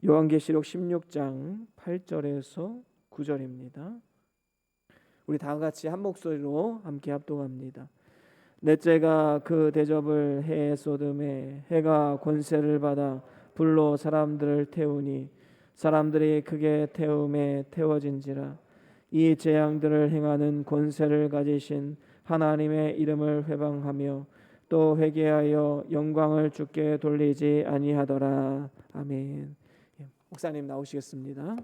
요한계시록 16장 8절에서 9절입니다. 우리 다 같이 한 목소리로 함께 합독합니다. 넷째가 그 대접을 해에 쏟음에 해가 권세를 받아 불로 사람들을 태우니 사람들이 크게 태움에 태워진지라. 이 재앙들을 행하는 권세를 가지신 하나님의 이름을 회방하며 또 회개하여 영광을 주께 돌리지 아니하더라. 아멘. 목사님 나오시겠습니다.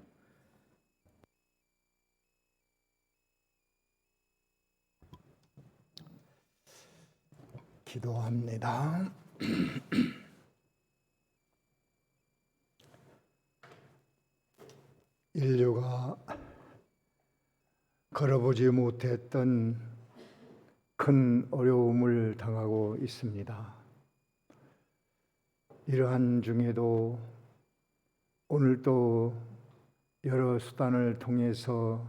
기도합니다. 인류가 걸어보지 못했던 큰 어려움을 당하고 있습니다. 이러한 중에도 오늘도 여러 수단을 통해서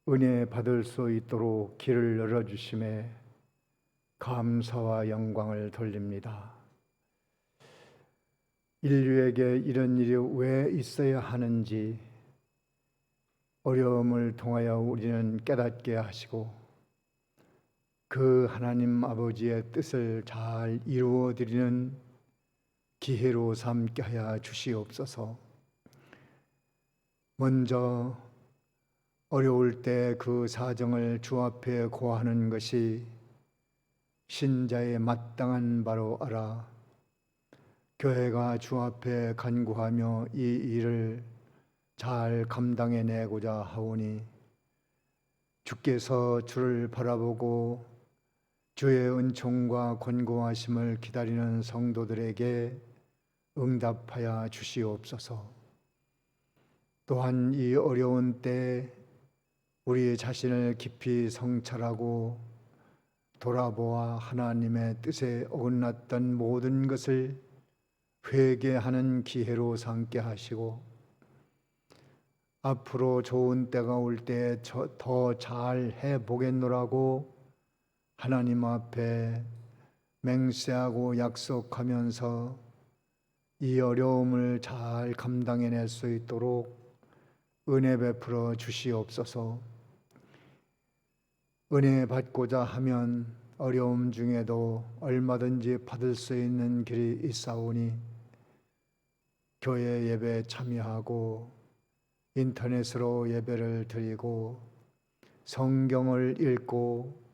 은혜 받을 수 있도록 길을 열어주심에 감사와 영광을 돌립니다. 인류에게 이런 일이 왜 있어야 하는지 어려움을 통하여 우리는 깨닫게 하시고 그 하나님 아버지의 뜻을 잘 이루어 드리는 기회로 삼게 하여 주시옵소서. 먼저 어려울 때 그 사정을 주 앞에 고하는 것이 신자의 마땅한 바로 알아 교회가 주 앞에 간구하며 이 일을 잘 감당해내고자 하오니 주께서 주를 바라보고 주의 은총과 권고하심을 기다리는 성도들에게 응답하여 주시옵소서. 또한 이 어려운 때 우리 자신을 깊이 성찰하고 돌아보아 하나님의 뜻에 어긋났던 모든 것을 회개하는 기회로 삼게 하시고 앞으로 좋은 때가 올 때 더 잘 해보겠노라고 하나님 앞에 맹세하고 약속하면서 이 어려움을 잘 감당해낼 수 있도록 은혜 베풀어 주시옵소서. 은혜 받고자 하면 어려움 중에도 얼마든지 받을 수 있는 길이 있사오니 교회 예배에 참여하고 인터넷으로 예배를 드리고 성경을 읽고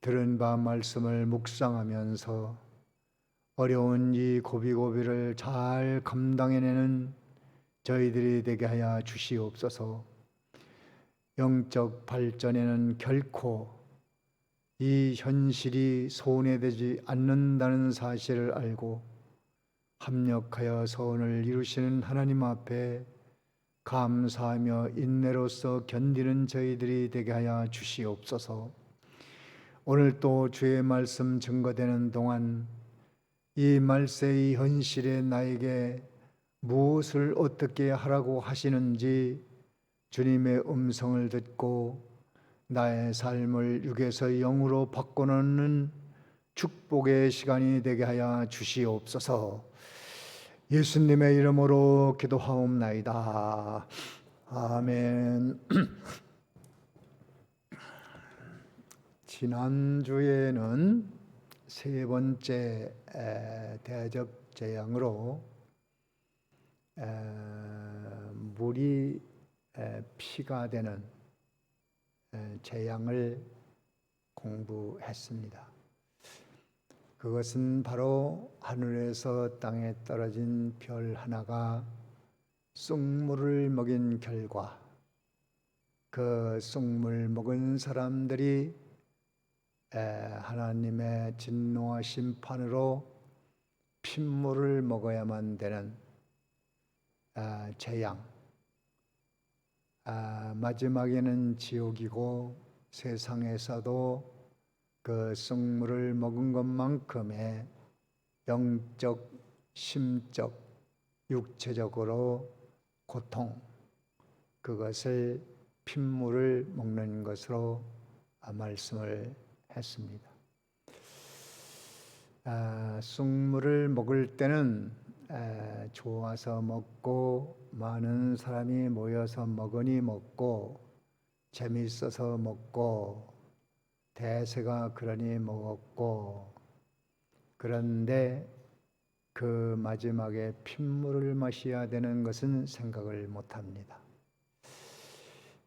들은 바 말씀을 묵상하면서 어려운 이 고비고비를 잘 감당해내는 저희들이 되게 하여 주시옵소서. 영적 발전에는 결코 이 현실이 손해되지 않는다는 사실을 알고 합력하여 소원을 이루시는 하나님 앞에 감사하며 인내로서 견디는 저희들이 되게 하여 주시옵소서. 오늘 또 주의 말씀 증거되는 동안 이 말세의 현실에 나에게 무엇을 어떻게 하라고 하시는지 주님의 음성을 듣고 나의 삶을 육에서 영으로 바꿔놓는 축복의 시간이 되게 하여 주시옵소서. 예수님의 이름으로 기도하옵나이다. 아멘. 지난주에는 세 번째 대접 재앙으로 물이 피가 되는 재앙을 공부했습니다. 그것은 바로 하늘에서 땅에 떨어진 별 하나가 쑥물을 먹인 결과 그 쑥물 먹은 사람들이 하나님의 진노와 심판으로 핏물을 먹어야만 되는 재앙, 마지막에는 지옥이고 세상에서도 그 쑥물을 먹은 것만큼의 영적, 심적, 육체적으로 고통, 그것을 핏물을 먹는 것으로 말씀을 했습니다. 쑥물을 먹을 때는 좋아서 먹고 많은 사람이 모여서 먹으니 먹고 재미있어서 먹고 대세가 그러니 먹었고 그런데 그 마지막에 핏물을 마셔야 되는 것은 생각을 못합니다.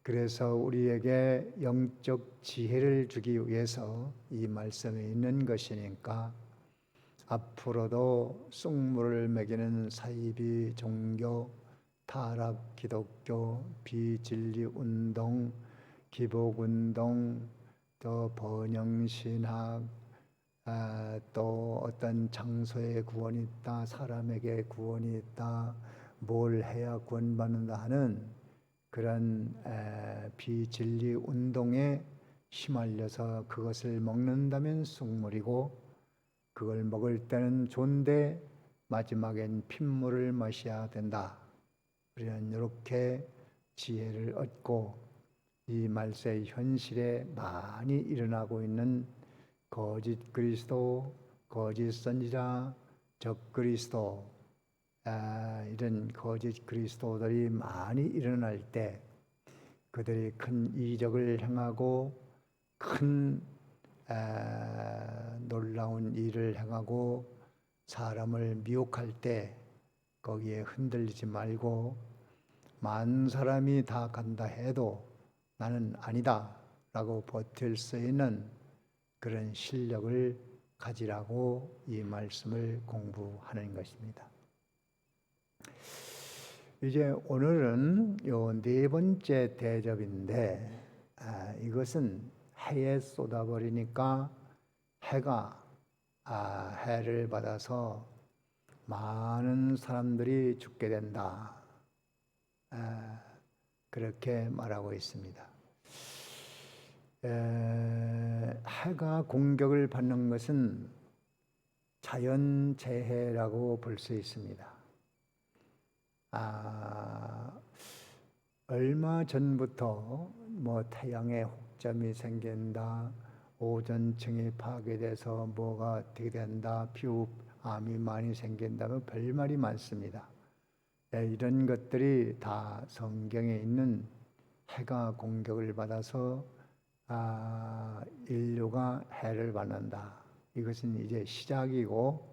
그래서 우리에게 영적 지혜를 주기 위해서 이 말씀이 있는 것이니까 앞으로도 쑥물을 먹이는 사이비 종교, 타락 기독교, 비진리 운동, 기복 운동, 또 번영신학, 또 어떤 장소에 구원이 있다, 사람에게 구원이 있다, 뭘 해야 구원받는다 하는 그런 비진리 운동에 휘말려서 그것을 먹는다면 쑥물이고 그걸 먹을 때는 좋은데 마지막엔 핏물을 마셔야 된다. 우리는 이렇게 지혜를 얻고 이 말세의 현실에 많이 일어나고 있는 거짓 그리스도, 거짓 선지자, 적 그리스도 이런 거짓 그리스도들이 많이 일어날 때 그들이 큰 이적을 행하고 큰 놀라운 일을 행하고 사람을 미혹할 때 거기에 흔들리지 말고 만 사람이 다 간다 해도 나는 아니다 라고 버틸 수 있는 그런 실력을 가지라고 이 말씀을 공부하는 것입니다. 이제 오늘은 요 네 번째 대접인데 이것은 해에 쏟아버리니까 해가 해를 받아서 많은 사람들이 죽게 된다. 그렇게 말하고 있습니다. 해가 공격을 받는 것은 자연재해라고 볼 수 있습니다. 얼마 전부터 태양에 혹점이 생긴다, 오존층이 파괴돼서 뭐가 어떻게 된다, 피부암이 많이 생긴다면 별말이 많습니다. 이런 것들이 다 성경에 있는 해가 공격을 받아서 인류가 해를 받는다. 이것은 이제 시작이고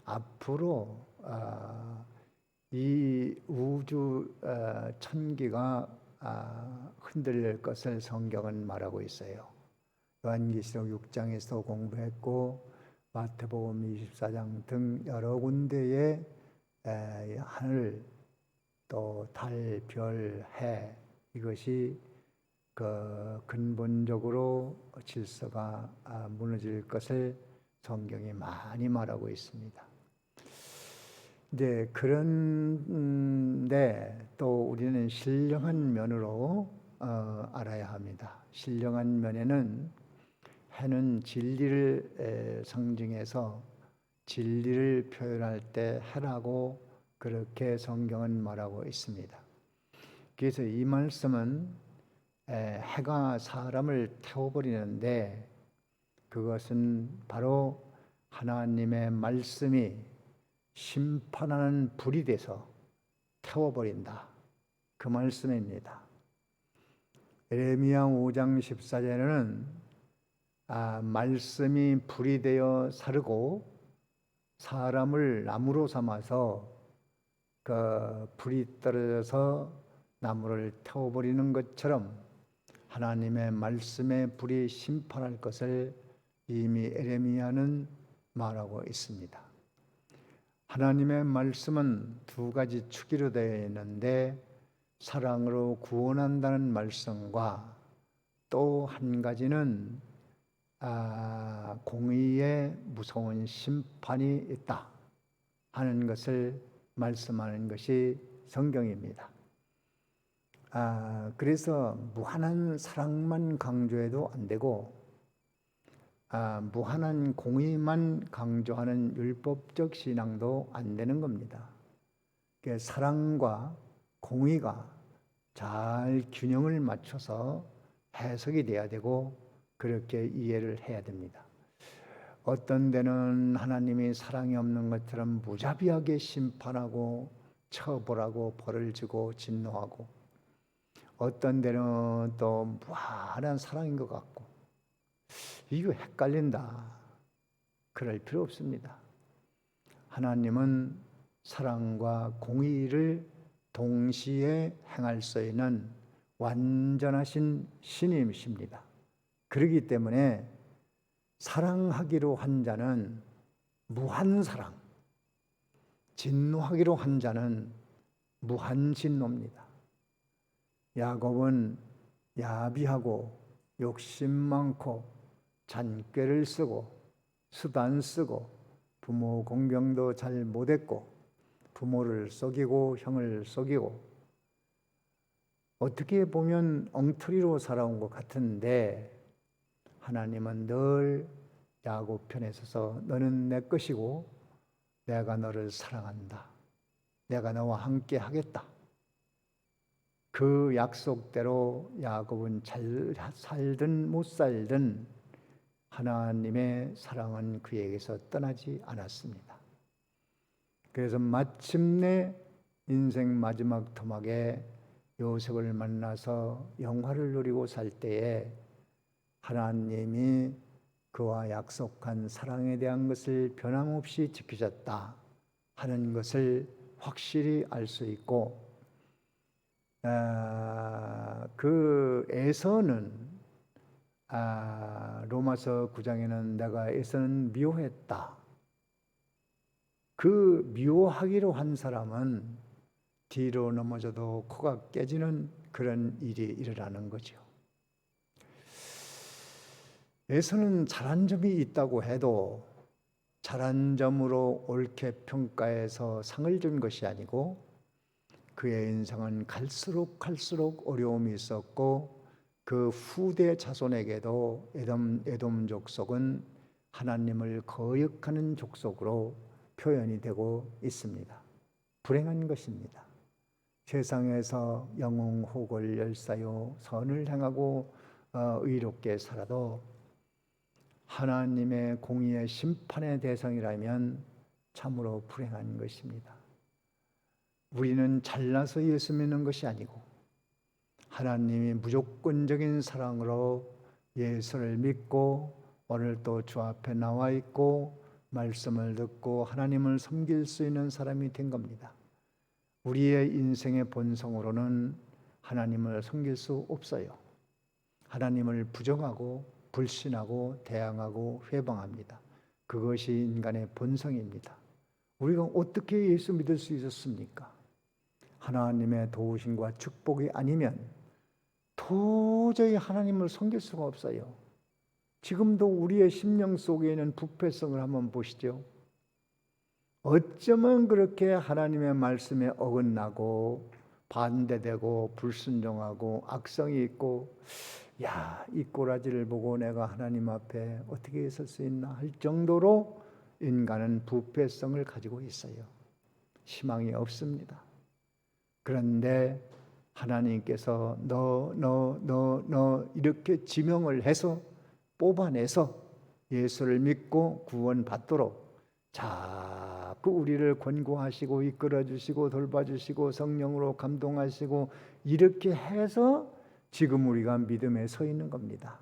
앞으로 이 우주 천기가 흔들릴 것을 성경은 말하고 있어요. 요한계시록 6장에서 공부했고 마태복음 24장 등 여러 군데에 하늘 또 달, 별, 해 이것이 근본적으로 질서가 무너질 것을 성경이 많이 말하고 있습니다. 이제 그런데 또 우리는 신령한 면으로 알아야 합니다. 신령한 면에는 해는 진리를 상징해서 진리를 표현할 때 해라고 그렇게 성경은 말하고 있습니다. 그래서 이 말씀은 해가 사람을 태워버리는데 그것은 바로 하나님의 말씀이 심판하는 불이 돼서 태워버린다. 그 말씀입니다. 예레미야 5장 14절에는 말씀이 불이 되어 사르고 사람을 나무로 삼아서 그 불이 떨어져서 나무를 태워버리는 것처럼 하나님의 말씀에 불이 심판할 것을 이미 예레미야는 말하고 있습니다. 하나님의 말씀은 두 가지 축으로 되어 있는데 사랑으로 구원한다는 말씀과 또 한 가지는 공의의 무서운 심판이 있다 하는 것을 말씀하는 것이 성경입니다. 그래서 무한한 사랑만 강조해도 안 되고 무한한 공의만 강조하는 율법적 신앙도 안 되는 겁니다. 사랑과 공의가 잘 균형을 맞춰서 해석이 돼야 되고 그렇게 이해를 해야 됩니다. 어떤 데는 하나님이 사랑이 없는 것처럼 무자비하게 심판하고 처벌하고 벌을 주고 진노하고, 어떤 데는 또 무한한 사랑인 것 같고, 이거 헷갈린다. 그럴 필요 없습니다. 하나님은 사랑과 공의를 동시에 행할 수 있는 완전하신 신이십니다. 그렇기 때문에 사랑하기로 한 자는 무한사랑, 진노하기로 한 자는 무한진노입니다. 야곱은 야비하고 욕심 많고 잔꾀를 쓰고 수단 쓰고 부모 공경도 잘 못했고 부모를 속이고 형을 속이고 어떻게 보면 엉터리로 살아온 것 같은데, 하나님은 늘 야곱 편에 서서 너는 내 것이고 내가 너를 사랑한다, 내가 너와 함께 하겠다. 그 약속대로 야곱은 잘 살든 못 살든 하나님의 사랑은 그에게서 떠나지 않았습니다. 그래서 마침내 인생 마지막 토막에 요셉을 만나서 영화를 누리고 살 때에 하나님이 그와 약속한 사랑에 대한 것을 변함없이 지키셨다 하는 것을 확실히 알 수 있고, 그 에서는 로마서 9장에는 내가 에서는 미워했다. 그 미워하기로 한 사람은 뒤로 넘어져도 코가 깨지는 그런 일이 일어나는 거죠. 에서는 잘한 점이 있다고 해도 잘한 점으로 옳게 평가해서 상을 준 것이 아니고, 그의 인생은 갈수록 어려움이 있었고, 그 후대 자손에게도 에돔 족속은 하나님을 거역하는 족속으로 표현이 되고 있습니다. 불행한 것입니다. 세상에서 영웅호걸 열사요 선을 행하고 의롭게 살아도 하나님의 공의의 심판의 대상이라면 참으로 불행한 것입니다. 우리는 잘나서 예수 믿는 것이 아니고 하나님이 무조건적인 사랑으로 예수를 믿고 오늘 또 주 앞에 나와 있고 말씀을 듣고 하나님을 섬길 수 있는 사람이 된 겁니다. 우리의 인생의 본성으로는 하나님을 섬길 수 없어요. 하나님을 부정하고 불신하고 대항하고 회방합니다. 그것이 인간의 본성입니다. 우리가 어떻게 예수 믿을 수 있었습니까? 하나님의 도우심과 축복이 아니면 도저히 하나님을 섬길 수가 없어요. 지금도 우리의 심령 속에 있는 부패성을 한번 보시죠. 어쩌면 그렇게 하나님의 말씀에 어긋나고 반대되고 불순종하고 악성이 있고, 이 꼬라지를 보고 내가 하나님 앞에 어떻게 있을 수 있나 할 정도로 인간은 부패성을 가지고 있어요. 희망이 없습니다. 그런데 하나님께서 너 이렇게 지명을 해서 뽑아내서 예수를 믿고 구원받도록 자꾸 우리를 권고하시고 이끌어주시고 돌봐주시고 성령으로 감동하시고 이렇게 해서 지금 우리가 믿음에 서 있는 겁니다.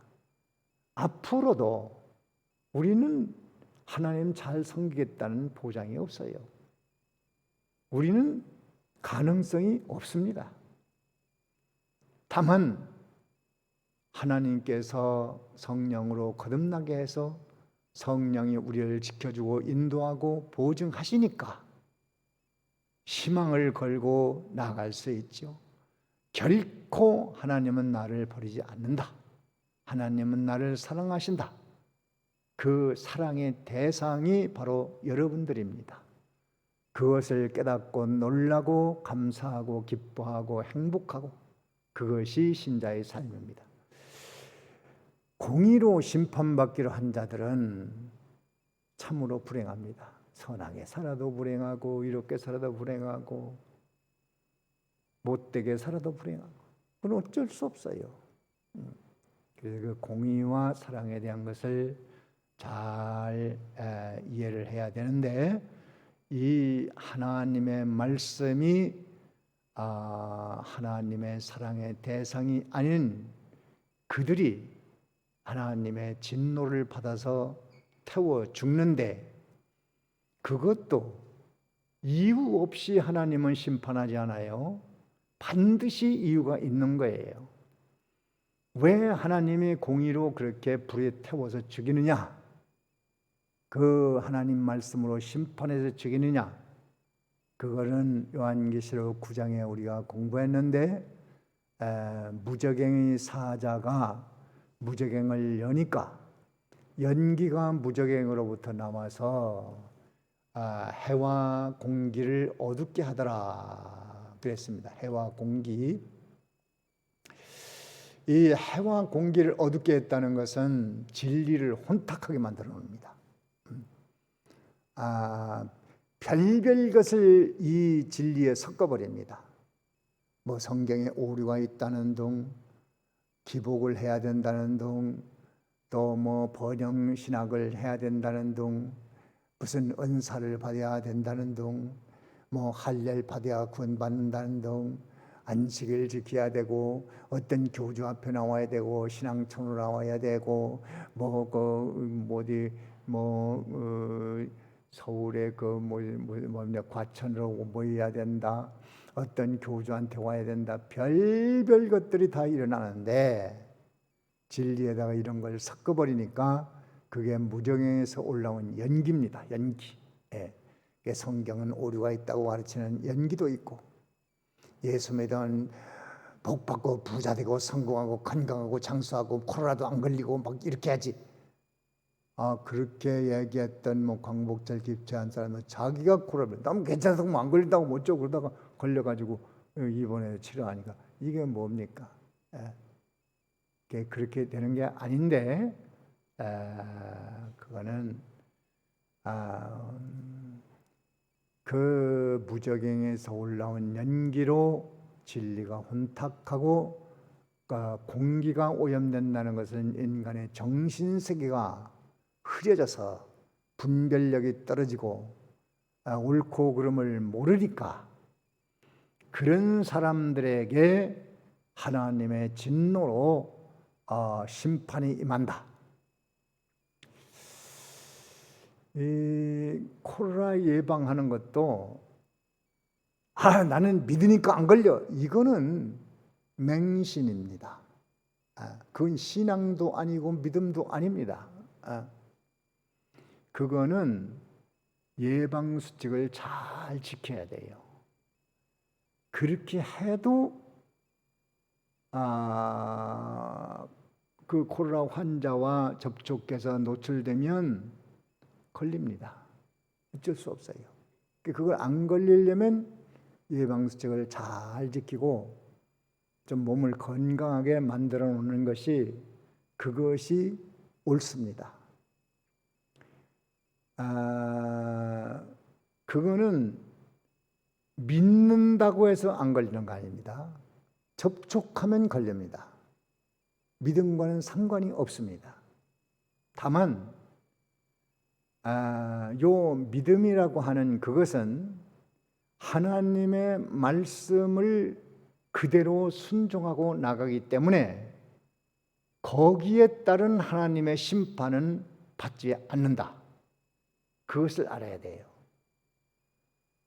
앞으로도 우리는 하나님 잘 섬기겠다는 보장이 없어요. 우리는 가능성이 없습니다. 다만 하나님께서 성령으로 거듭나게 해서 성령이 우리를 지켜주고 인도하고 보증하시니까 희망을 걸고 나아갈 수 있죠. 결코 하나님은 나를 버리지 않는다. 하나님은 나를 사랑하신다. 그 사랑의 대상이 바로 여러분들입니다. 그것을 깨닫고 놀라고 감사하고 기뻐하고 행복하고, 그것이 신자의 삶입니다. 공의로 심판받기로 한 자들은 참으로 불행합니다. 선하게 살아도 불행하고 이롭게 살아도 불행하고 못되게 살아도 불행하고, 그건 어쩔 수 없어요. 그래서 그 공의와 사랑에 대한 것을 잘 이해를 해야 되는데, 이 하나님의 말씀이 하나님의 사랑의 대상이 아닌 그들이 하나님의 진노를 받아서 태워 죽는데, 그것도 이유 없이 하나님은 심판하지 않아요. 반드시 이유가 있는 거예요. 왜 하나님이 공의로 그렇게 불에 태워서 죽이느냐? 그 하나님 말씀으로 심판해서 죽이느냐? 그거는 요한계시록 9장에 우리가 공부했는데, 무저갱의 사자가 무저갱을 여니까 연기가 무저갱으로부터 남아서 해와 공기를 어둡게 하더라 그랬습니다. 해와 공기. 이 해와 공기를 어둡게 했다는 것은 진리를 혼탁하게 만들어 놓습니다. 별별 것을 이 진리에 섞어버립니다. 뭐 성경에 오류가 있다는 둥, 기복을 해야 된다는 둥, 또 뭐 번영 신학을 해야 된다는 둥, 무슨 은사를 받아야 된다는 둥, 뭐 할례를 받아야 구원받는다는 둥, 안식을 지켜야 되고 어떤 교주 앞에 나와야 되고 신앙촌으로 나와야 되고 서울의 과천으로 모여야 된다, 어떤 교주한테 와야 된다, 별별 것들이 다 일어나는데 진리에다가 이런 걸 섞어버리니까 그게 무정에서 올라온 연기입니다. 연기. 성경은 오류가 있다고 가르치는 연기도 있고, 예수 믿으면 복 받고 부자 되고 성공하고 건강하고 장수하고 코로나도 안 걸리고 막 이렇게 하지. 그렇게 얘기했던 광복절 집회한 사람은 자기가 코로나 너무 괜찮다고 안 걸린다고 못쩌고 그러다가 걸려가지고 입원해서 치료하니까 이게 뭡니까? 그렇게 되는 게 아닌데, 그거는 그 무저갱에서 올라온 연기로 진리가 혼탁하고 공기가 오염된다는 것은 인간의 정신세계가 흐려져서 분별력이 떨어지고 옳고 그름을 모르니까 그런 사람들에게 하나님의 진노로 심판이 임한다. 이 코로나 예방하는 것도 나는 믿으니까 안 걸려, 이거는 맹신입니다. 그건 신앙도 아니고 믿음도 아닙니다. 그거는 예방수칙을 잘 지켜야 돼요. 그렇게 해도 그 코로나 환자와 접촉해서 노출되면 걸립니다. 어쩔 수 없어요. 그걸 안 걸리려면 예방수칙을 잘 지키고 좀 몸을 건강하게 만들어 놓는 것이, 그것이 옳습니다. 그거는 믿는다고 해서 안 걸리는 거 아닙니다. 접촉하면 걸립니다. 믿음과는 상관이 없습니다. 다만 요 믿음이라고 하는 그것은 하나님의 말씀을 그대로 순종하고 나가기 때문에 거기에 따른 하나님의 심판은 받지 않는다. 그것을 알아야 돼요.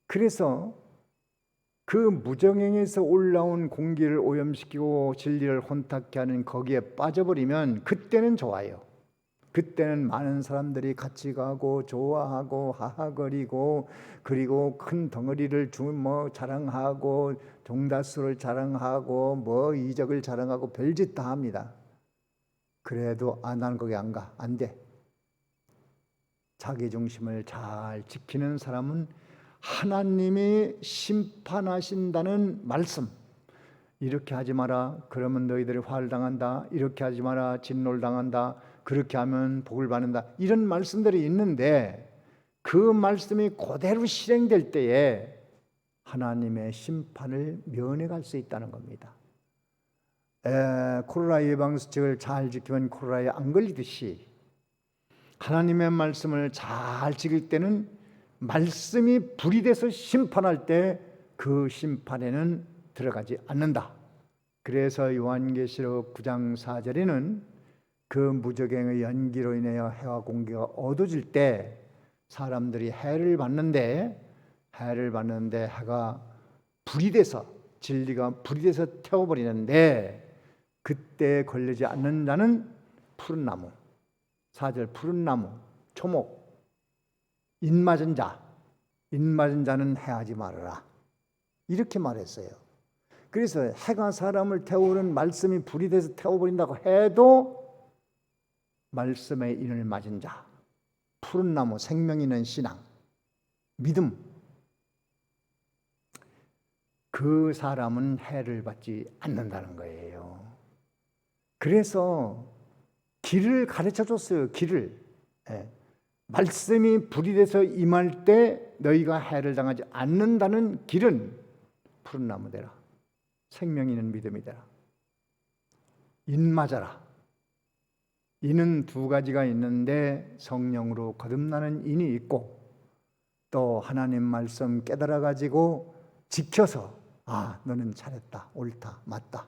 그래서 그 무정행에서 올라온 공기를 오염시키고 진리를 혼탁케 하는 거기에 빠져버리면 그때는 좋아요. 그때는 많은 사람들이 같이 가고 좋아하고 하하거리고, 그리고 큰 덩어리를 자랑하고 종다수를 자랑하고 이적을 자랑하고 별짓 다 합니다. 그래도 나는 거기 안 가. 안 돼. 자기 중심을 잘 지키는 사람은 하나님이 심판하신다는 말씀, 이렇게 하지 마라, 그러면 너희들이 화를 당한다, 이렇게 하지 마라, 진노를 당한다, 그렇게 하면 복을 받는다, 이런 말씀들이 있는데 그 말씀이 그대로 실행될 때에 하나님의 심판을 면해갈 수 있다는 겁니다. 코로나 예방수칙을 잘 지키면 코로나에 안 걸리듯이 하나님의 말씀을 잘 지킬 때는 말씀이 불이 돼서 심판할 때 그 심판에는 들어가지 않는다. 그래서 요한계시록 9장 4절에는 그 무저갱의 연기로 인하여 해와 공기가 어두워질 때 사람들이 해를 받는데 해가 불이 돼서 진리가 불이 돼서 태워버리는데 그때 걸리지 않는 자는 푸른 나무, 4절 푸른 나무, 초목, 인 맞은 자는 해하지 말아라. 이렇게 말했어요. 그래서 해가 사람을 태우는 말씀이 불이 돼서 태워버린다고 해도 말씀의 인을 맞은 자, 푸른 나무, 생명 있는 신앙, 믿음, 그 사람은 해를 받지 않는다는 거예요. 그래서 길을 가르쳐 줬어요. 길을. 말씀이 불이 돼서 임할 때 너희가 해를 당하지 않는다는 길은 푸른 나무 되라. 생명 있는 믿음이 되라. 인 맞아라. 인은 두 가지가 있는데 성령으로 거듭나는 인이 있고 또 하나님 말씀 깨달아 가지고 지켜서 너는 잘했다, 옳다, 맞다.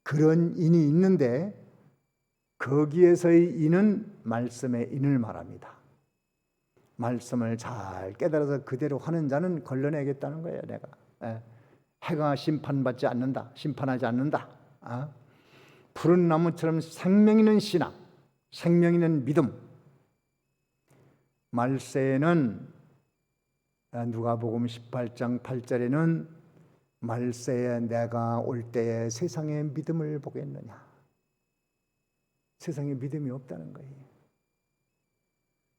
그런 인이 있는데 거기에서의 인은 말씀의 인을 말합니다. 말씀을 잘 깨달아서 그대로 하는 자는 걸러내겠다는 거예요. 내가 해가 심판하지 않는다. 푸른 나무처럼 생명 있는 신앙, 생명 있는 믿음. 말세에는 누가복음 18장 8절에는 말세에 내가 올 때에 세상의 믿음을 보겠느냐. 세상에 믿음이 없다는 거예요.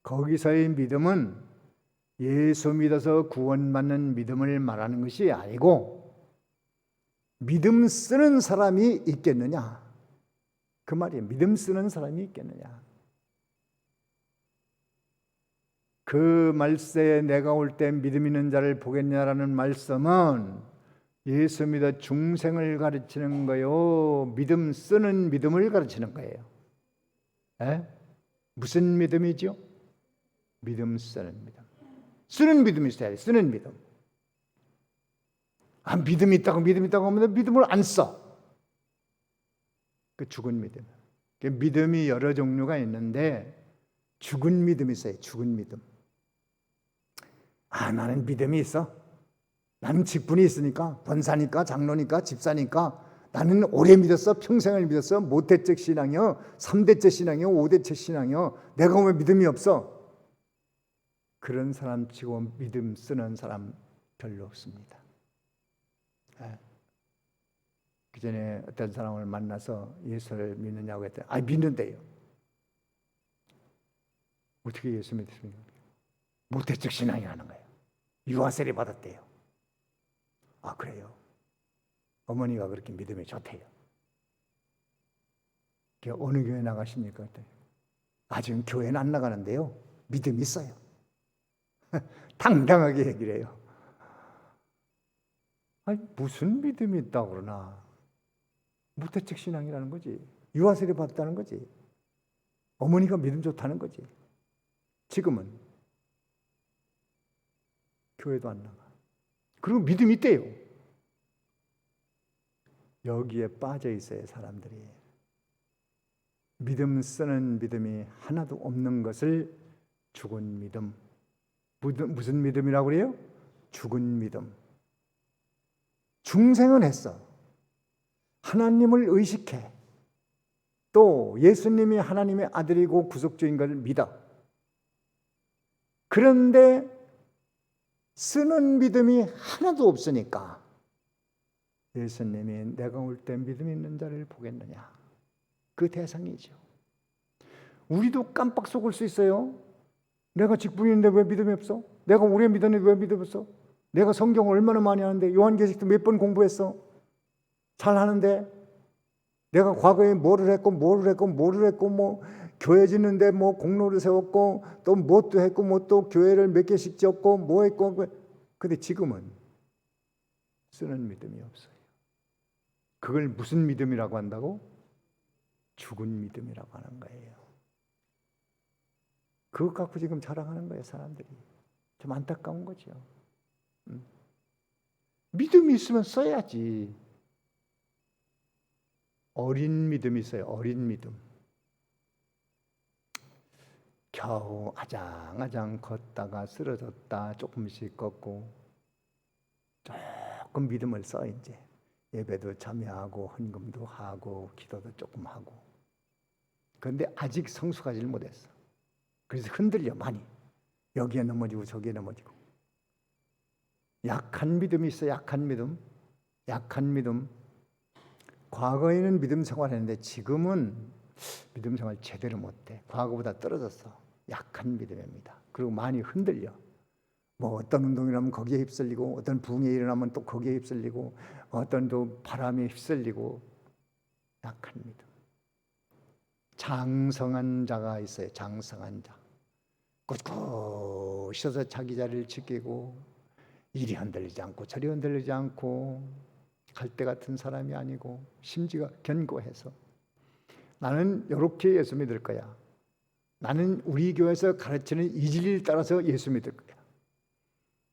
거기서의 믿음은 예수 믿어서 구원받는 믿음을 말하는 것이 아니고 믿음 쓰는 사람이 있겠느냐. 그 말이에요. 믿음 쓰는 사람이 있겠느냐. 그 말세에 내가 올 때 믿음 있는 자를 보겠냐라는 말씀은 예수 믿어 중생을 가르치는 거요. 믿음 쓰는 믿음을 가르치는 거예요. 무슨 믿음이죠? 믿음 쓰는 믿음. 쓰는 믿음이 있어야 돼. 쓰는 믿음. 믿음이 있다고 하면 믿음을 안 써. 그 죽은 믿음. 믿음이 여러 종류가 있는데 죽은 믿음이 있어요. 죽은 믿음. 나는 믿음이 있어. 나는 직분이 있으니까, 권사니까, 장로니까, 집사니까 나는 오래 믿었어. 평생을 믿었어. 모태적 신앙이요, 3대째 신앙이요, 5대째 신앙이요. 내가 왜 믿음이 없어? 그런 사람 치고 믿음 쓰는 사람 별로 없습니다. 그 전에 어떤 사람을 만나서 예수를 믿느냐고 했더니 믿는데요. 어떻게 예수 믿습니까? 모태적 신앙이라는 거예요. 유아세례 받았대요. 그래요. 어머니가 그렇게 믿음이 좋대요. 어느 교회 나가십니까? 지금 교회는 안 나가는데요. 믿음이 있어요. 당당하게 얘기를 해요. 무슨 믿음이 있다고 그러나. 모태적 신앙이라는 거지. 유아세례 받았다는 거지. 어머니가 믿음 좋다는 거지. 지금은 교회도 안 나가. 그리고 믿음이 있대요. 여기에 빠져 있어요, 사람들이. 믿음 쓰는 믿음이 하나도 없는 것을 죽은 믿음. 무슨 믿음이라고 그래요? 죽은 믿음. 중생은 했어. 하나님을 의식해. 또 예수님이 하나님의 아들이고 구속주인 걸 믿어. 그런데 쓰는 믿음이 하나도 없으니까 예수님이 내가 올 때 믿음 있는 자를 보겠느냐. 그 대상이죠. 우리도 깜빡 속을 수 있어요. 내가 직분이 있는데 왜 믿음이 없어? 내가 오래 믿었는데 왜 믿음이 없어? 내가 성경을 얼마나 많이 하는데 요한계시록도 몇 번 공부했어. 잘하는데 내가 과거에 뭐를 했고 뭐 교회 짓는데 뭐 공로를 세웠고 또 뭣도 했고 뭐 또 교회를 몇 개씩 지었고 뭐 했고. 근데 지금은 쓰는 믿음이 없어요. 그걸 무슨 믿음이라고 한다고? 죽은 믿음이라고 하는 거예요. 그것 갖고 지금 자랑하는 거예요, 사람들이. 좀 안타까운 거죠. 믿음이 있으면 써야지. 어린 믿음이 있어요. 어린 믿음. 겨우 아장아장 걷다가 쓰러졌다 조금씩 걷고 조금 믿음을 써. 이제 예배도 참여하고 헌금도 하고 기도도 조금 하고. 그런데 아직 성숙하지를 못했어. 그래서 흔들려 많이. 여기에 넘어지고 저기에 넘어지고. 약한 믿음이 있어. 약한 믿음. 약한 믿음. 과거에는 믿음 생활했는데 지금은 믿음 생활 제대로 못해. 과거보다 떨어졌어. 약한 믿음입니다. 그리고 많이 흔들려. 뭐 어떤 운동이라면 거기에 휩쓸리고, 어떤 부흥이 일어나면 또 거기에 휩쓸리고, 어떤 또 바람에 휩쓸리고. 약한 믿음. 장성한 자가 있어요. 장성한 자. 꿋꿋이 서서 자기 자리를 지키고, 이리 흔들리지 않고 저리 흔들리지 않고, 갈대 같은 사람이 아니고 심지가 견고해서 나는 이렇게 예수 믿을 거야. 나는 우리 교회에서 가르치는 이 진리를 따라서 예수 믿을 거야.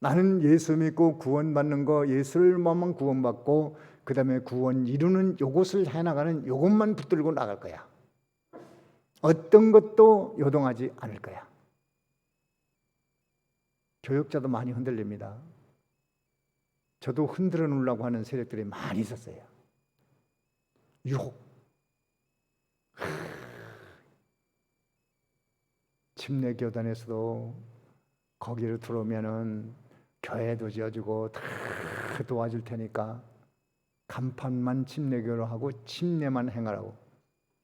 나는 예수 믿고 구원받는 거, 예수를 만만 구원받고 그 다음에 구원 이루는 요것을 해나가는 요것만 붙들고 나갈 거야. 어떤 것도 요동하지 않을 거야. 교역자도 많이 흔들립니다. 저도 흔들어 놓으려고 하는 세력들이 많이 있었어요. 유혹. 침례교단에서도 거기로 들어오면은 교회도 지어주고 다 도와줄 테니까 간판만 침례교로 하고 침례만 행하라고.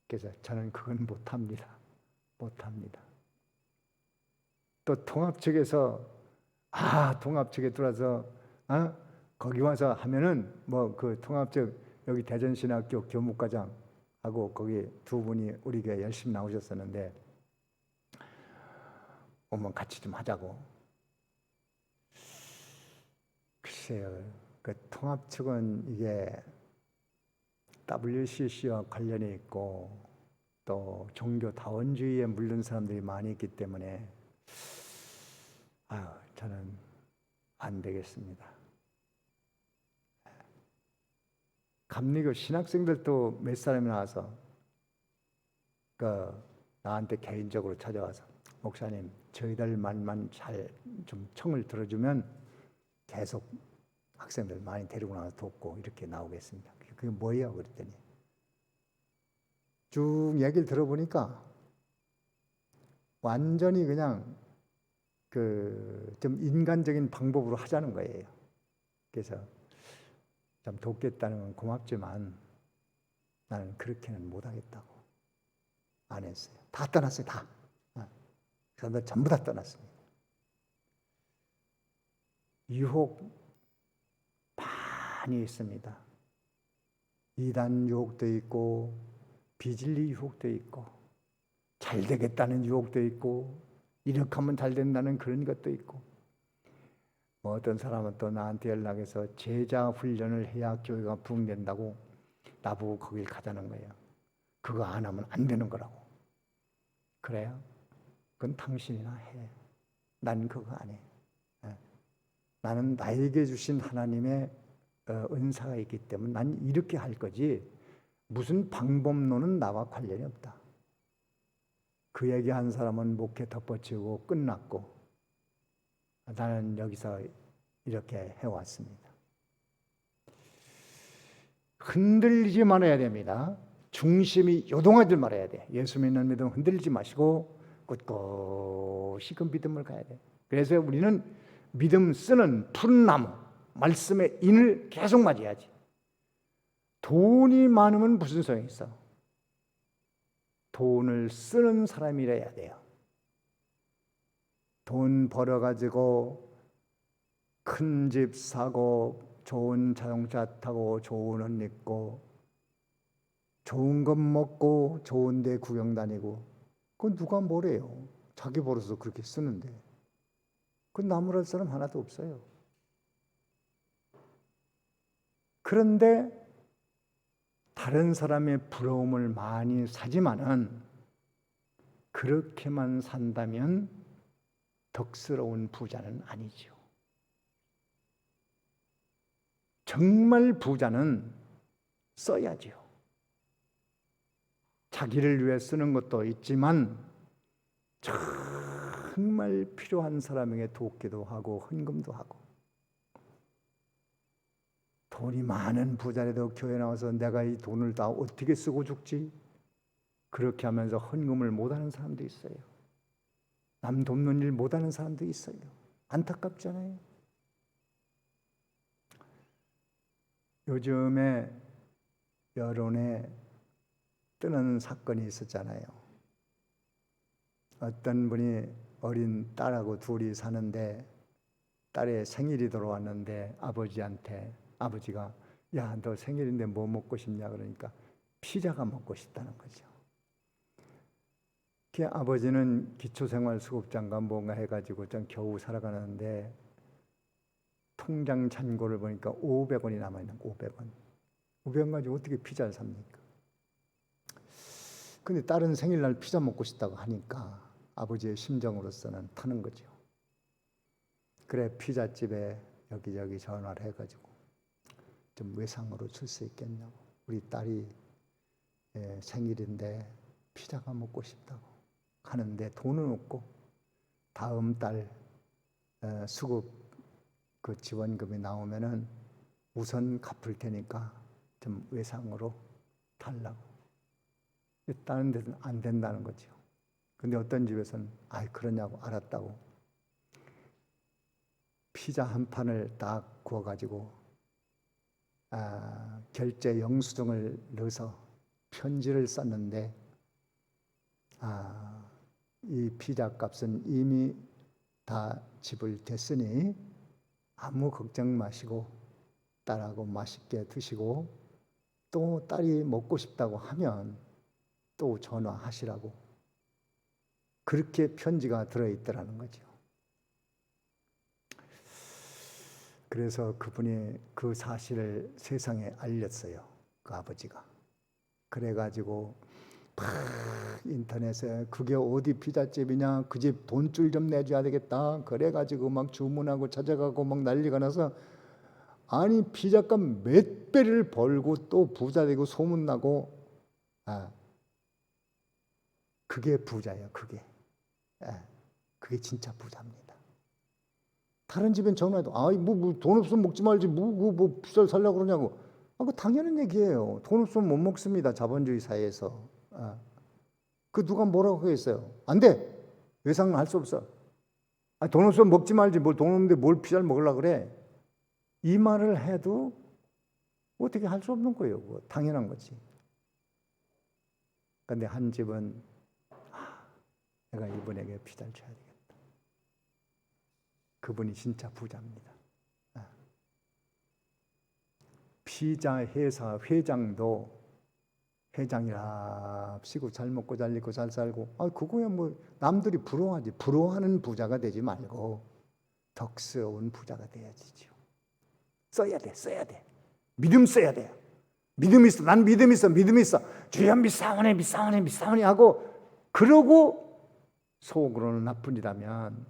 그래서 저는 그건 못합니다. 못합니다. 또 통합 측에서 통합 측에 들어와서 거기 와서 하면은 뭐 그 통합 측 여기 대전신학교 교목과장하고 거기 두 분이 우리 교회 열심히 나오셨었는데 오면 같이 좀 하자고. 글쎄요, 그 통합 측은 이게 WCC와 관련이 있고 또 종교 다원주의에 물든 사람들이 많이 있기 때문에 저는 안 되겠습니다. 감리교 신학생들도 몇 사람이 나와서 나한테 개인적으로 찾아와서 목사님 저희들 말만 잘 좀 청을 들어주면 계속 학생들 많이 데리고 나와서 돕고 이렇게 나오겠습니다. 그게 뭐예요? 그랬더니 쭉 얘기를 들어보니까 완전히 그냥 좀 인간적인 방법으로 하자는 거예요. 그래서 좀 돕겠다는 건 고맙지만 나는 그렇게는 못하겠다고 안 했어요. 다 떠났어요. 다. 사람들 전부 다 떠났습니다. 유혹 많이 있습니다. 이단 유혹도 있고 비진리 유혹도 있고 잘 되겠다는 유혹도 있고 이렇게 하면 잘 된다는 그런 것도 있고 뭐 어떤 사람은 또 나한테 연락해서 제자 훈련을 해야 교회가 부흥된다고 나보고 거길 가자는 거예요. 그거 안 하면 안 되는 거라고. 그래요? 그건 당신이나 해. 난 그거 안 해. 나는 나에게 주신 하나님의 은사가 있기 때문에 난 이렇게 할 거지 무슨 방법론은 나와 관련이 없다. 그 얘기한 사람은 목회 덮어치우고 끝났고 나는 여기서 이렇게 해왔습니다. 흔들리지 말아야 됩니다. 중심이 요동하지 말아야 돼. 예수 믿는 믿음 흔들리지 마시고 꿋꿋이 그 믿음을 가야 돼. 그래서 우리는 믿음 쓰는 푸른 나무, 말씀의 인을 계속 맞이해야지. 돈이 많으면 무슨 소용이 있어? 돈을 쓰는 사람이라야 돼요. 돈 벌어가지고 큰 집 사고 좋은 자동차 타고 좋은 옷 입고 좋은 것 먹고 좋은 데 구경 다니고 그건 누가 뭐래요? 자기 벌어서 그렇게 쓰는데 그건 나무랄 사람 하나도 없어요. 그런데 다른 사람의 부러움을 많이 사지만은 그렇게만 산다면 덕스러운 부자는 아니지요. 정말 부자는 써야지요. 자기를 위해 쓰는 것도 있지만 정말 필요한 사람에게 돕기도 하고 헌금도 하고. 돈이 많은 부자라도 교회 나와서 내가 이 돈을 다 어떻게 쓰고 죽지? 그렇게 하면서 헌금을 못하는 사람도 있어요. 남 돕는 일 못하는 사람도 있어요. 안타깝잖아요. 요즘에 여론에 뜨는 사건이 있었잖아요. 어떤 분이 어린 딸하고 둘이 사는데 딸의 생일이 돌아왔는데 아버지가 야, 너 생일인데 뭐 먹고 싶냐 그러니까 피자가 먹고 싶다는 거죠. 그 아버지는 기초생활수급자인가 뭔가 해가지고 좀 겨우 살아가는데 통장 잔고를 보니까 500원이 남아있는 거예요. 500원. 500원 가지고 어떻게 피자를 삽니까? 근데 딸은 생일날 피자 먹고 싶다고 하니까 아버지의 심정으로서는 타는 거죠. 그래, 피자집에 여기저기 전화를 해가지고 좀 외상으로 줄 수 있겠냐고. 우리 딸이 생일인데 피자가 먹고 싶다고 하는데 돈은 없고 다음 달 수급 그 지원금이 나오면은 우선 갚을 테니까 좀 외상으로 달라고. 다른 데는 안 된다는 거죠. 근데 어떤 집에서는 그러냐고 알았다고 피자 한 판을 딱 구워가지고 결제 영수증을 넣어서 편지를 썼는데 이 피자 값은 이미 다 지불됐으니 아무 걱정 마시고 딸하고 맛있게 드시고 또 딸이 먹고 싶다고 하면 또 전화하시라고 그렇게 편지가 들어있더라는 거죠. 그래서 그분이 그 사실을 세상에 알렸어요. 그 아버지가. 그래가지고 막 인터넷에 그게 어디 피자집이냐, 그 집 돈줄 좀 내줘야 되겠다. 그래가지고 막 주문하고 찾아가고 막 난리가 나서 아니 피자값 몇 배를 벌고 또 부자 되고 소문나고 그게 부자예요. 그게 진짜 부자입니다. 다른 집엔 전화해도 뭐 돈 없으면 먹지 말지 뭐 피자를 살려고 그러냐고. 그 당연한 얘기예요. 돈 없으면 못 먹습니다. 자본주의 사회에서. 그 누가 뭐라고 하겠어요? 안 돼. 외상은 할 수 없어. 돈 없으면 먹지 말지 뭘 돈 없는데 뭘 피자를 먹으려고 그래. 이 말을 해도 어떻게 할 수 없는 거예요. 그거 당연한 거지. 그런데 한 집은 내가 이분에게 피자를 줘야 되겠다. 그분이 진짜 부자입니다. 피자 회사 회장이랍시고 잘 먹고 잘 입고 잘 살고 그거야 뭐 남들이 부러워하지. 부러워하는 부자가 되지 말고 덕스러운 부자가 돼야지죠. 써야 돼. 믿음 써야 돼요. 믿음 있어. 난 믿음 있어. 주여 믿사오니 하고 그러고 속으로는 나쁜 일하면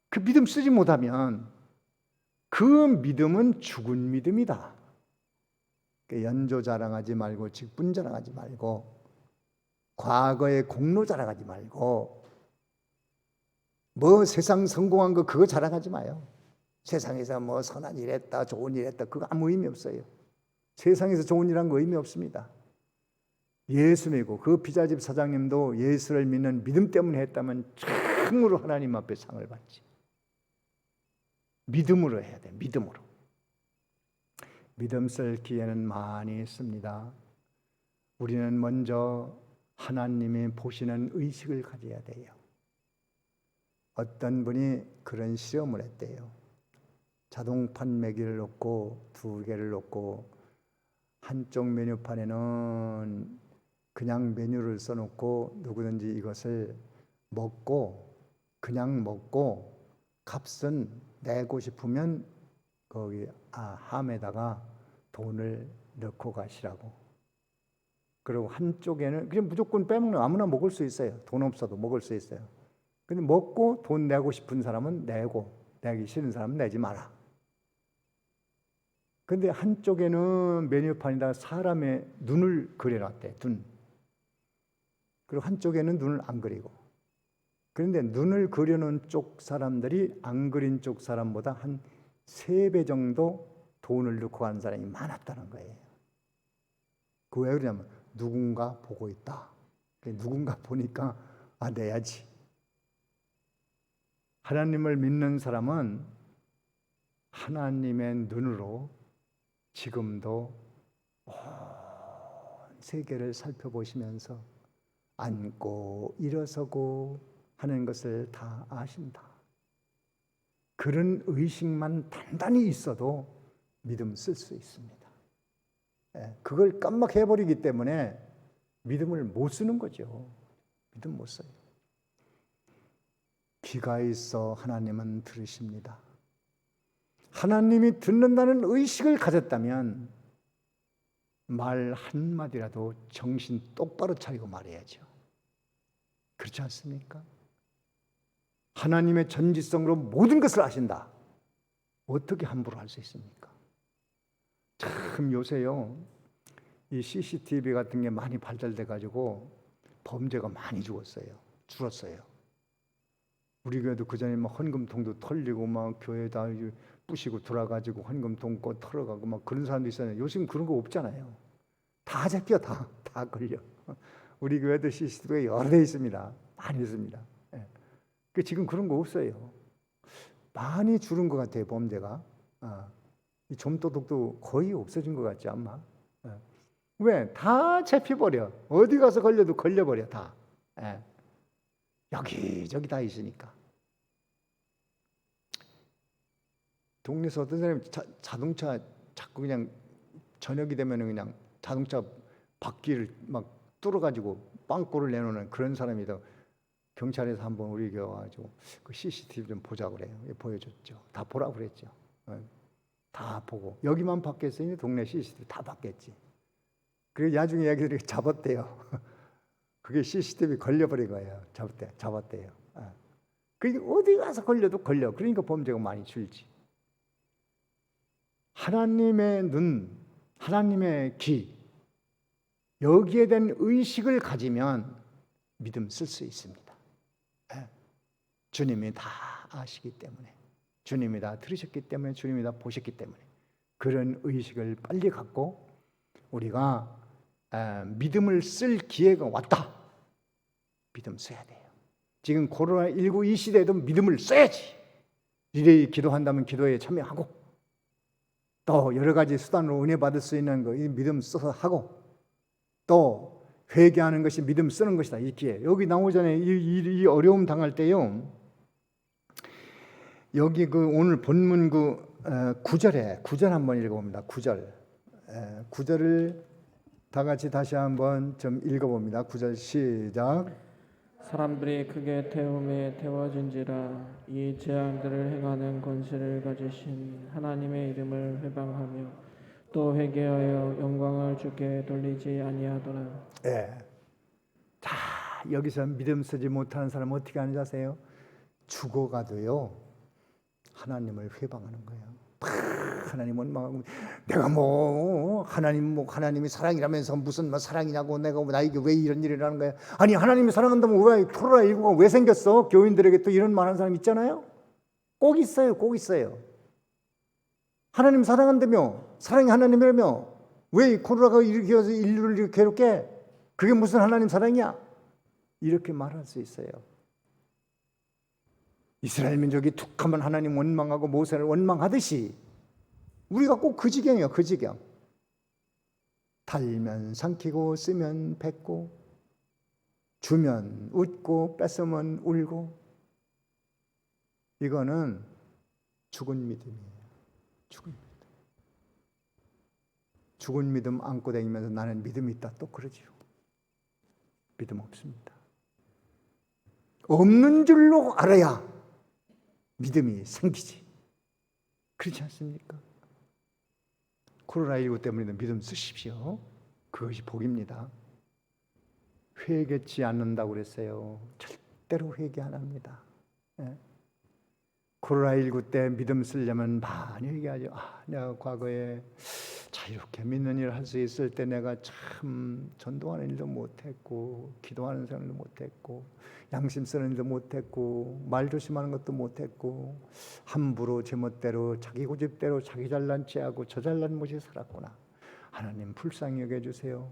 그 믿음 쓰지 못하면 그 믿음은 죽은 믿음이다. 연조 자랑하지 말고 직분 자랑하지 말고 과거의 공로 자랑하지 말고 뭐 세상 성공한 거 그거 자랑하지 마요. 세상에서 뭐 선한 일 했다 좋은 일 했다 그거 아무 의미 없어요. 세상에서 좋은 일한 거 의미 없습니다. 예수 믿고 그 피자집 사장님도 예수를 믿는 믿음 때문에 했다면 참으로 하나님 앞에 상을 받지. 믿음으로 해야 돼. 믿음으로. 믿음 쓸 기회는 많이 있습니다. 우리는 먼저 하나님이 보시는 의식을 가져야 돼요. 어떤 분이 그런 실험을 했대요. 자동판 매기를 놓고 2개를 놓고 한쪽 메뉴판에는 그냥 메뉴를 써놓고 누구든지 이것을 그냥 먹고 값은 내고 싶으면 거기 함에다가 돈을 넣고 가시라고. 그리고 한쪽에는 그냥 무조건 빼먹는, 아무나 먹을 수 있어요. 돈 없어도 먹을 수 있어요. 근데 먹고 돈 내고 싶은 사람은 내고, 내기 싫은 사람은 내지 마라. 근데 한쪽에는 메뉴판에다가 사람의 눈을 그려놨대. 눈. 그리고 한쪽에는 눈을 안 그리고. 그런데 눈을 그려놓은 쪽 사람들이 안 그린 쪽 사람보다 한 3배 정도 돈을 넣고 가는 사람이 많았다는 거예요. 그 왜 그러냐면 누군가 보고 있다. 누군가 보니까 내야지. 하나님을 믿는 사람은 하나님의 눈으로 지금도 온 세계를 살펴보시면서 앉고 일어서고 하는 것을 다 아신다. 그런 의식만 단단히 있어도 믿음 쓸 수 있습니다. 그걸 깜빡해버리기 때문에 믿음을 못 쓰는 거죠. 믿음 못 써요. 귀가 있어 하나님은 들으십니다. 하나님이 듣는다는 의식을 가졌다면 말 한마디라도 정신 똑바로 차리고 말해야죠. 그렇지 않습니까? 하나님의 전지성으로 모든 것을 아신다. 어떻게 함부로 할 수 있습니까? 참 요새요, 이 CCTV 같은 게 많이 발달돼 가지고 범죄가 많이 줄었어요. 우리 교회도 그 전에 막 헌금통도 털리고 막 교회다 부시고 돌아가지고 헌금통 꺼 털어가고 막 그런 사람도 있었는데 요즘 그런 거 없잖아요. 다 잡혀, 다 걸려. 우리 교회도 CCTV가 여러 대 있습니다. 많이 있습니다. 그 지금 그런 거 없어요. 많이 줄은 것 같아요, 범죄가. 이 점도둑도 거의 없어진 것 같지 않나? 왜? 다 잡혀버려. 어디 가서 걸려도 걸려버려, 다. 여기저기 다 있으니까. 동네에서 어떤 사람이 자동차 자꾸 그냥 저녁이 되면 그냥 자동차 바퀴를 막 뚫어가지고 빵꾸를 내놓는 그런 사람이다. 경찰에서 한번 우리 교회 와가지고 그 CCTV 좀 보자 그래요. 보여줬죠. 다 보라 그랬죠. 다 보고 여기만 봤겠어요? 동네 CCTV 다 봤겠지. 그래서 나중에 얘기들이 잡았대요. 그게 CCTV 걸려버린 거예요. 잡았대요. 그게 어디 가서 걸려도 걸려. 그러니까 범죄가 많이 줄지. 하나님의 눈, 하나님의 귀, 여기에 대한 의식을 가지면 믿음 쓸 수 있습니다. 주님이 다 아시기 때문에, 주님이 다 들으셨기 때문에, 주님이 다 보셨기 때문에 그런 의식을 빨리 갖고 우리가 믿음을 쓸 기회가 왔다. 믿음 써야 돼요. 지금 코로나19 이 시대에도 믿음을 써야지. 리레이 기도한다면 기도에 참여하고 또 여러 가지 수단으로 은혜 받을 수 있는 거 믿음 써서 하고 또 회개하는 것이 믿음 쓰는 것이다. 이 기회. 여기 나오잖아요. 이 어려움 당할 때요. 여기 그 오늘 본문 그 9절 한번 읽어봅니다. 9절을 다 같이 다시 한번 좀 읽어봅니다. 9절 시작. 사람들이 크게 태움에 태워진지라 이 재앙들을 행하는 권세를 가지신 하나님의 이름을 회방하며 또 회개하여 영광을 주께 돌리지 아니하더라. 자, 여기서 믿음 쓰지 못하는 사람은 어떻게 하는지 아세요? 죽어가도요 하나님을 회방하는 거예요. 하나님 원망하고 내가 하나님이 사랑이라면서 무슨 사랑이냐고 내가 나에게 왜 이런 일을 하는 거야? 아니 하나님이 사랑한다면 왜 코로나19가 왜 생겼어? 교인들에게 또 이런 말 하는 사람 있잖아요. 꼭 있어요. 하나님 사랑한다며, 사랑이 하나님이라며 왜 코로나가 이렇게 해서 인류를 이렇게 괴롭게? 그게 무슨 하나님 사랑이야? 이렇게 말할 수 있어요. 이스라엘 민족이 툭하면 하나님 원망하고 모세를 원망하듯이 우리가 꼭 그 지경이에요. 그 지경. 달면 삼키고 쓰면 뱉고 주면 웃고 뺏으면 울고 이거는 죽은 믿음이에요. 죽은 믿음 안고 다니면서 나는 믿음이 있다 또 그러지요. 믿음 없습니다. 없는 줄로 알아야 믿음이 생기지. 그렇지 않습니까? 코로나19 때문에 믿음 쓰십시오. 그것이 복입니다. 회개치 않는다고 그랬어요. 절대로 회개 안 합니다. 예. 코로나19 때 믿음 쓰려면 많이 얘기하죠. 내가 과거에 자유롭게 믿는 일을 할 수 있을 때 내가 참 전도하는 일도 못했고, 기도하는 사람도 못했고, 양심 쓰는 일도 못했고, 말 조심하는 것도 못했고, 함부로 제멋대로 자기 고집대로 자기 잘난 체하고 저 잘난 못이 살았구나. 하나님 불쌍히 여겨주세요.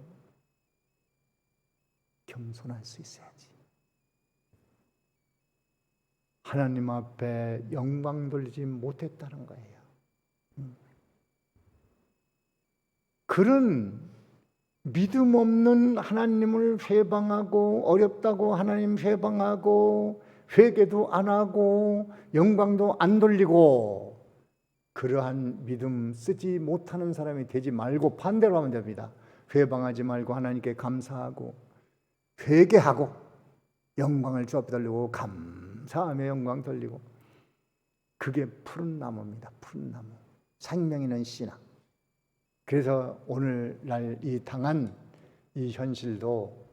겸손할 수 있어야지. 하나님 앞에 영광 돌리지 못했다는 거예요. 그런 믿음 없는 하나님을 회방하고, 어렵다고 하나님 회방하고, 회개도 안 하고, 영광도 안 돌리고, 그러한 믿음 쓰지 못하는 사람이 되지 말고 반대로 하면 됩니다. 회방하지 말고 하나님께 감사하고, 회개하고, 영광을 주 앞에 돌리고, 감사하며 영광 돌리고, 그게 푸른 나무입니다. 푸른 나무. 생명 있는 신앙. 그래서 오늘날 이 당한 이 현실도,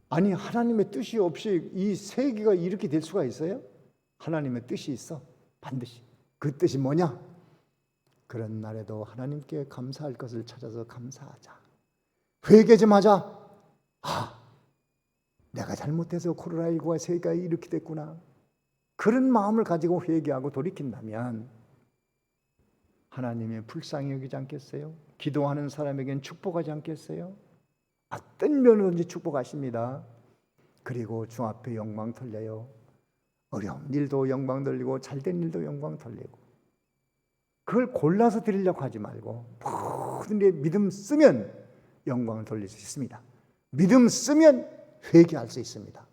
아니 하나님의 뜻이 없이 이 세계가 이렇게 될 수가 있어요? 하나님의 뜻이 있어. 반드시. 그 뜻이 뭐냐? 그런 날에도 하나님께 감사할 것을 찾아서 감사하자. 회개 좀 하자. 내가 잘못해서 코로나19가 세계가 이렇게 됐구나. 그런 마음을 가지고 회개하고 돌이킨다면 하나님이 불쌍히 여기지 않겠어요? 기도하는 사람에겐 축복하지 않겠어요? 어떤 면으로든지 축복하십니다. 그리고 주 앞에 영광 돌려요. 어려운 일도 영광 돌리고 잘된 일도 영광 돌리고, 그걸 골라서 드리려고 하지 말고 모든 데 믿음 쓰면 영광을 돌릴 수 있습니다. 믿음 쓰면 회개할 수 있습니다.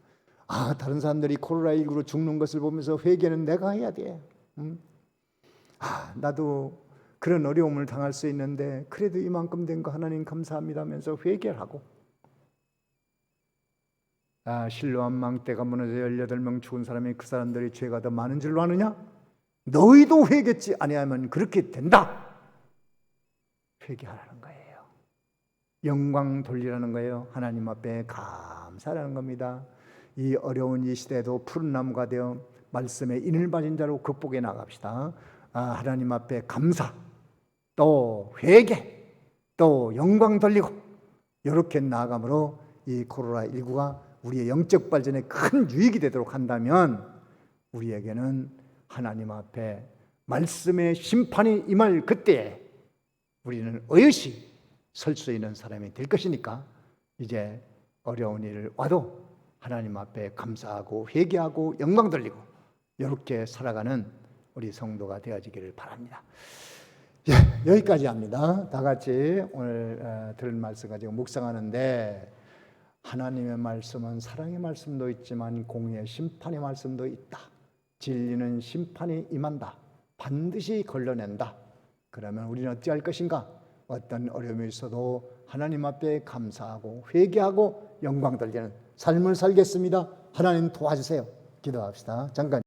다른 사람들이 코로나19로 죽는 것을 보면서 회개는 내가 해야 돼. 나도 그런 어려움을 당할 수 있는데 그래도 이만큼 된 거 하나님 감사합니다 하면서 회개를 하고, 실로암 망대가 무너져 18명 죽은 사람이 그 사람들이 죄가 더 많은 줄로 아느냐? 너희도 회개치 아니하면 그렇게 된다. 회개하라는 거예요. 영광 돌리라는 거예요. 하나님 앞에 감사라는 겁니다. 이 어려운 이 시대에도 푸른 나무가 되어 말씀에 인을 가진 자로 극복해 나갑시다. 하나님 앞에 감사, 또 회개, 또 영광 돌리고, 이렇게 나아감으로 이 코로나19가 우리의 영적 발전에 큰 유익이 되도록 한다면 우리에게는 하나님 앞에 말씀의 심판이 임할 그때에 우리는 의식 설 수 있는 사람이 될 것이니까, 이제 어려운 일을 와도 하나님 앞에 감사하고 회개하고 영광 돌리고 이렇게 살아가는 우리 성도가 되어지기를 바랍니다. 여기까지 합니다. 다 같이 오늘 들은 말씀 가지고 묵상하는데, 하나님의 말씀은 사랑의 말씀도 있지만 공의의 심판의 말씀도 있다. 진리는 심판이 임한다. 반드시 걸러낸다. 그러면 우리는 어떻게 할 것인가? 어떤 어려움이 있어도 하나님 앞에 감사하고 회개하고 영광 돌리는 삶을 살겠습니다. 하나님 도와주세요. 기도합시다. 잠깐.